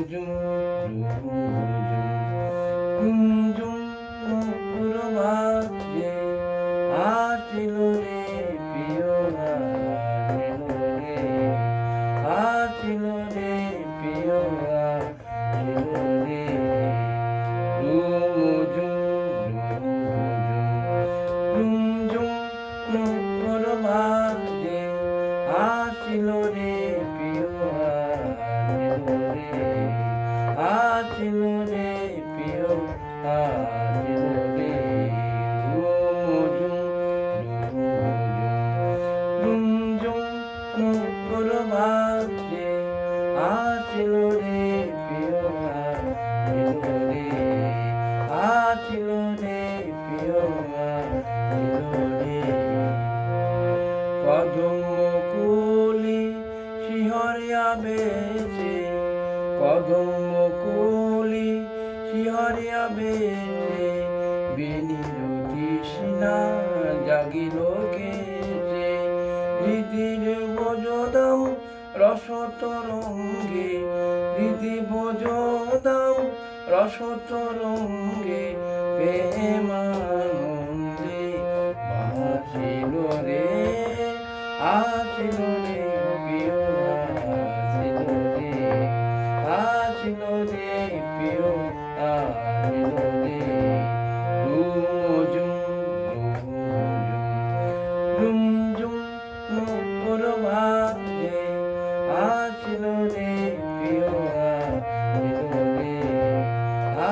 ঝুম ঝুম ঝুম নূপুর মাঝে আসিল রে প্রিয় আসিল রে আসিল রে প্রিয় আসিল রে ঝুম ঝুম ঝুম ঝুম নূপুর মাঝে আসিল রে প্রিয় আসিল রে প্রিয় আসিল রে ঝুম ঝুম নূপুর মাঝে আসিল রে প্রিয় আসিল রে আসিল রে প্রিয় আসিল রে কদম কুলি শিহরিয়া বেশে কদম কুলি শিহরিয়া বেশে বেনির তৃষ্ণা জাগিল কেশে হৃদির বজদাম রসতরঙ্গে হৃদি বজদাম রসতরঙ্গে প্রেমানন্দে ভাসিল রে আসিল রে প্রিয় আসিল রে আসিল রে প্রিয় আসিল রে ঝুম ঝুম ঝুম নূপুর মাঝে আসিল রে প্রিয় আসিল রে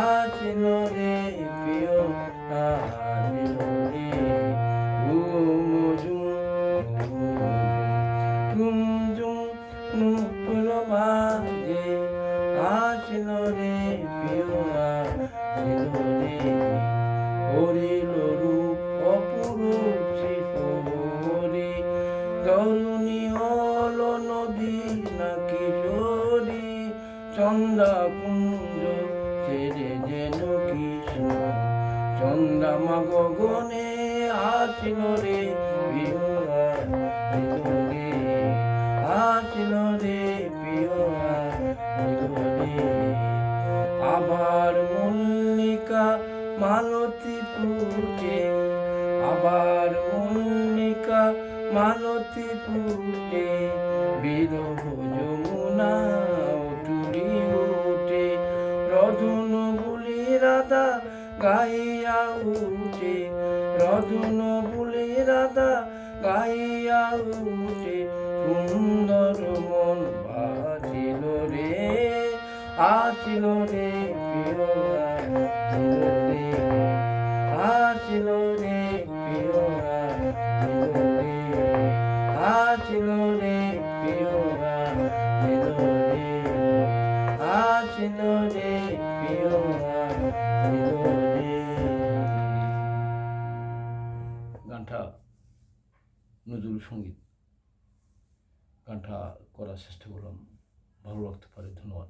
আসিল রে প্রিয় আসিল রে ঝুম ঝুম ঝুম নূপুর মাঝে আসিল রে প্রিয় আসিল রে হরিল রূপ অপরূপ শিহরি তরুণী হল নদী না কিশোরী চন্দ্রা কুঞ্জ ছেড়ে যেন কৃষ্ণ চন্দ্রামা গগনে আসিল রে প্রিয় আসিল রে আসিল রে প্রিয় আসিল রে আবার মল্লিকা মালতী ফুটে আবার মল্লিকা মালতী ফুটে বিরহ যমুনা তুলি উঠে রজন বুলি রাধা গাইয়া উঠে রজন বুলি রাধা গাইয়া উঠে সুন্দর মন বাজিল রে আসিল রে প্রিয় আসিল রে আসিল রে প্রিয় আসিল রে প্রিয় আসিল রে আসিল রে প্রিয় আসিল রে। গানটা নজরুল সঙ্গীত, গানটা করার চেষ্টা করলাম, ভালো লাগতে পারে। ধন্যবাদ।